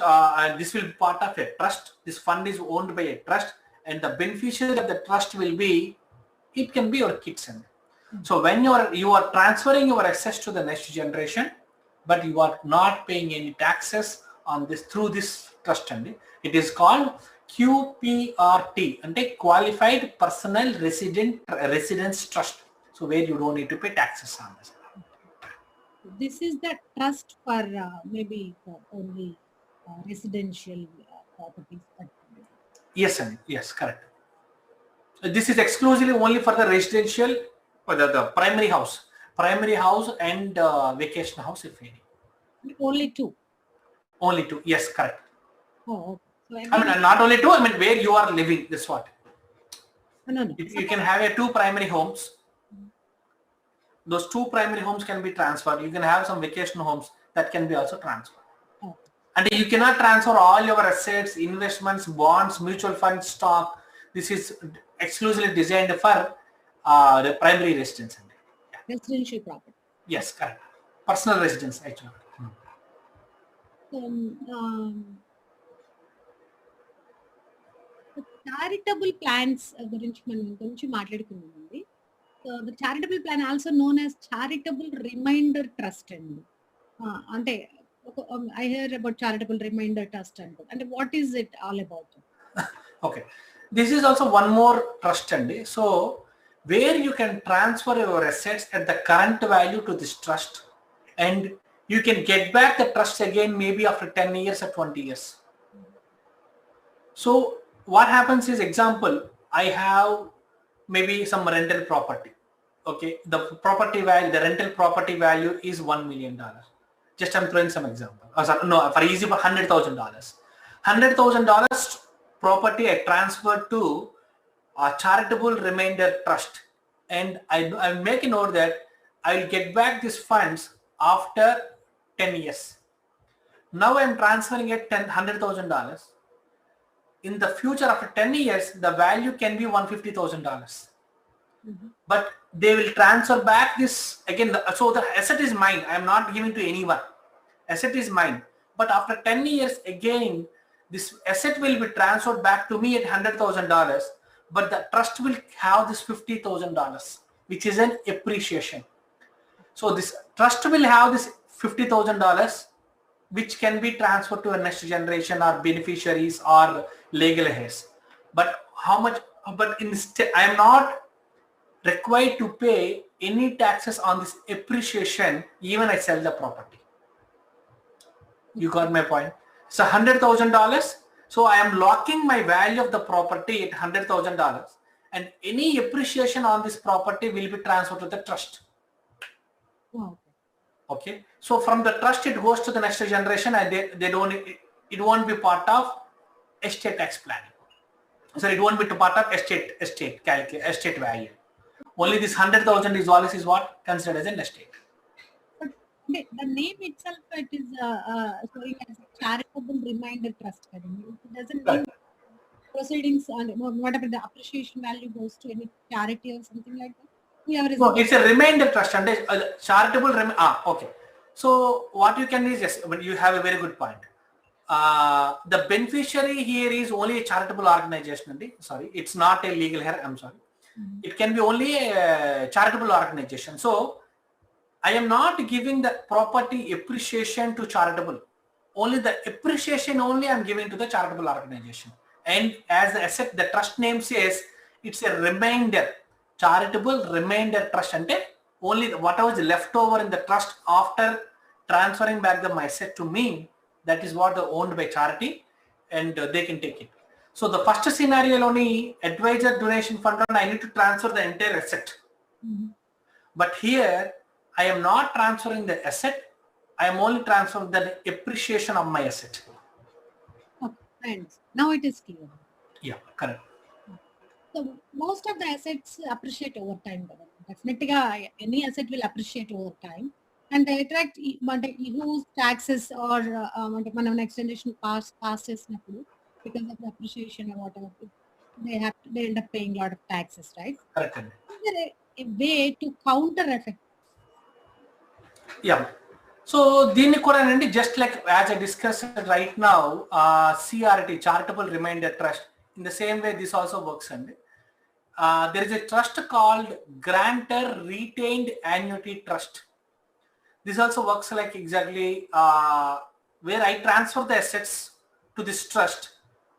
this will be part of a trust. This fund is owned by a trust, and the beneficiary of the trust will be, it can be your kids. So when you are transferring your assets to the next generation, but you are not paying any taxes on this through this trust. It is called QPRT, and a qualified personal residence trust. So where you don't need to pay taxes on this. This is the trust for maybe for only residential properties. Yes, Anil. Yes, correct. This is exclusively only for the residential, for the primary house and vacation house, if any. Only two. Only two. Yes, correct. Oh, okay. So not only two. Where you are living. That's what. No. You can have two primary homes. Those two primary homes can be transferred. You can have some vacation homes that can be also transferred. Oh. And you cannot transfer all your assets, investments, bonds, mutual funds, stock. This is exclusively designed for the primary residence. Yeah. Residential property. Yes, correct. Personal residence, actually. Charitable plans గురించి మాట్లాడుకున్నామండి. So the charitable plan, also known as charitable remainder trust, I hear about charitable remainder trust, and what is it all about? Okay, this is also one more trust, so where you can transfer your assets at the current value to this trust, and you can get back the trust again maybe after 10 years or 20 years. So what happens is, example, I have maybe some rental property. Okay, the rental property value is $1 million. Just I'm throwing some example. For easy, $100,000. $100,000 property I transferred to a charitable remainder trust, and I make a note that I will get back these funds after 10 years. Now I'm transferring it $100,000. In the future, after 10 years, the value can be $150,000. But they will transfer back this again. So the asset is mine. I am not giving to anyone. Asset is mine. But after 10 years, again, this asset will be transferred back to me at $100,000. But the trust will have this $50,000, which is an appreciation. So this trust will have this $50,000, which can be transferred to a next generation or beneficiaries or legal heirs. But how much? But instead, I am not required to pay any taxes on this appreciation even I sell the property. You got my point? So $100,000. So I am locking my value of the property at $100,000, and any appreciation on this property will be transferred to the trust. Wow. Okay. So from the trust it goes to the next generation, and it won't be part of estate tax planning. So it won't be part of estate value. Only this 100,000 is always is what considered as an estate. But the name itself, it is showing as a charitable remainder trust. It doesn't mean proceedings on whatever the appreciation value goes to any charity or something like that. No, it's a remainder trust and charitable. Okay. So what you can is, yes, you have a very good point. The beneficiary here is only a charitable organization. Sorry, it's not a legal here. I'm sorry. It can be only a charitable organization. So I am not giving the property appreciation to charitable. Only the appreciation only I'm giving to the charitable organization. And as the asset, the trust name says, it's a remainder, charitable remainder trust. And only whatever is left over in the trust after transferring back the asset to me, that is what is owned by charity, and they can take it. So the first scenario only advisor donation fund, I need to transfer the entire asset. But here I am not transferring the asset. I am only transferring the appreciation of my asset. Okay, now it is clear. Yeah, correct. So most of the assets appreciate over time. Definitely, any asset will appreciate over time, and they attract whose taxes or next generation passes because of the appreciation or whatever. They end up paying a lot of taxes, right? Correct. Is there a way to counter effect? Yeah. So just like as I discussed right now, CRT, charitable remainder trust. In the same way, this also works. And there is a trust called grantor retained annuity trust. This also works like exactly where I transfer the assets to this trust.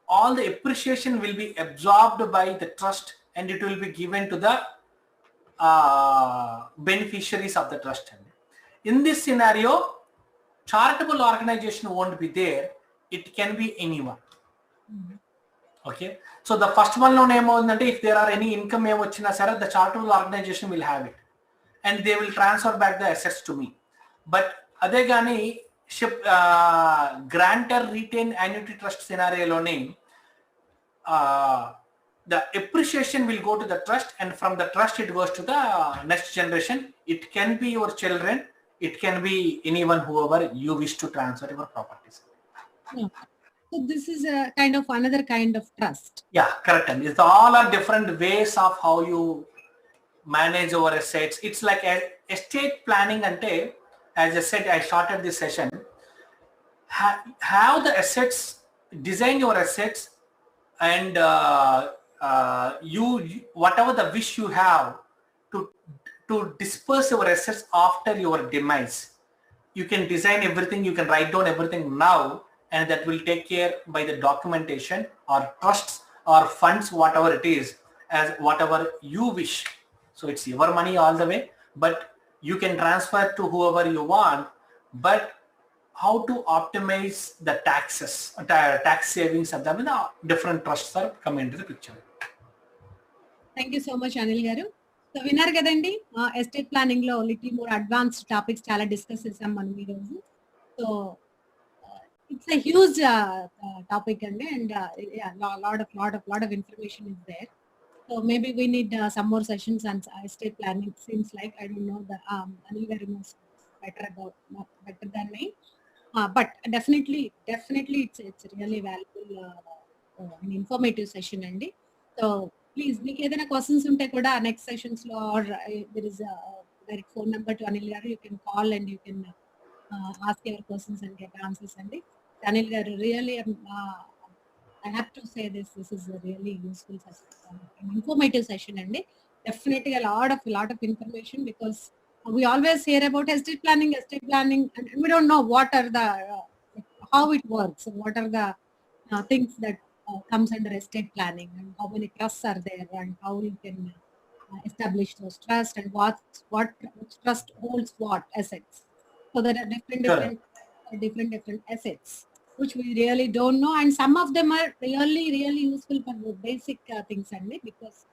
All the appreciation will be absorbed by the trust, and it will be given to the beneficiaries of the trust. In this scenario, charitable organization won't be there. It can be anyone. Okay. So the first one if there are any income the charitable organization will have it, and they will transfer back the assets to me. But adegani grantor retained annuity trust scenario the appreciation will go to the trust, and from the trust it goes to the next generation. It can be your children, it can be anyone, whoever you wish to transfer your properties. Yeah. So this is a kind of another kind of trust. Yeah, correct. And it's all are different ways of how you manage our assets. It's like estate planning, and as I said, I started this session. Have the assets, design your assets, and you whatever the wish you have to disperse your assets after your demise. You can design everything, you can write down everything now, and that will take care by the documentation or trusts or funds, whatever it is, as whatever you wish. So it's your money all the way, but you can transfer to whoever you want. But how to optimize the taxes, tax savings of them, and different trusts are come into the picture. Thank you so much, Anil garu. So విన్నారు కదండి, estate planning లో little more advanced topics చాలా discuss చేసాం మనం ఈ రోజు. So it's a huge topic, and lot of information is there. So maybe we need some more sessions on estate planning. It seems like, I don't know, the Anil garu knows better than me. But definitely it's really valuable and informative session andi. So please, meeku edaina questions unte kuda next sessions lo, or there is a direct phone number to Anil garu, you can call and you can ask your questions and get answers andi. Anil garu, really I have to say this is a really useful session, an informative session andi. Definitely a lot of information, because we always hear about estate planning, and we don't know what are the how it works, and what are the things that comes under estate planning, and how many trusts are there, and how you can establish those trust and what trust holds what assets. So there are different assets which we really don't know, and some of them are really useful for the basic things only, because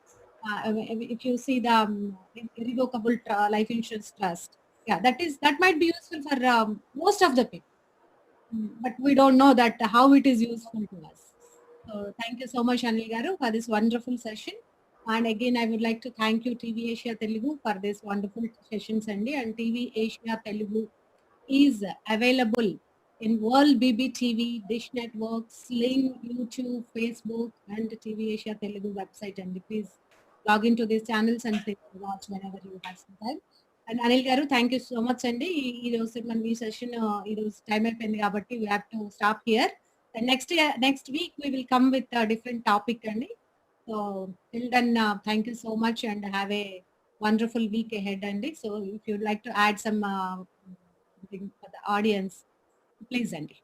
if you see the irrevocable life insurance trust, that might be useful for most of the people, but we don't know that how it is useful to us. So thank you so much, Anil Garu, for this wonderful session. And again, I would like to thank you, TV Asia Telugu, for this wonderful session, Sunday. And TV Asia Telugu is available in World BB TV, Dish Network, Sling, YouTube, Facebook, and TV Asia Telugu website. And please log into these channels and watch whenever you have some time. And Anil Garu, thank you so much, Andy. Ee session time అయిపోయింది కాబట్టి we have to stop here. And next week we will come with a different topic, Andy. So till then, thank you so much and have a wonderful week ahead, Andy. So if you'd like to add some thing for the audience, please, Andy.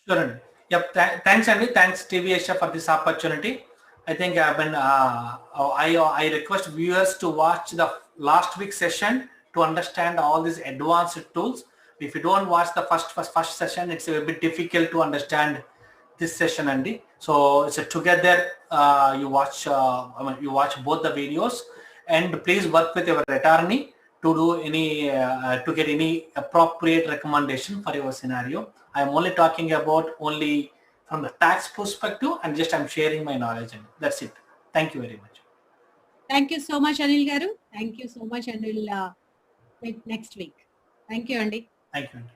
Sure, Andy. Yep. Thanks, Andy. Thanks, TV Asia, for this opportunity. I think I request viewers to watch the last week's session to understand all these advanced tools. If you don't watch the first session, it's a bit difficult to understand this session, Andy. So it's together you watch both the videos, and please work with your attorney to do any to get any appropriate recommendation for your scenario. I am only talking about only from the tax perspective, and just I'm sharing my knowledge, and that's it. Thank you very much. Thank you so much, Anil Garu. Thank you so much, and we'll meet next week. Thank you, Andy. Thank you, Andy.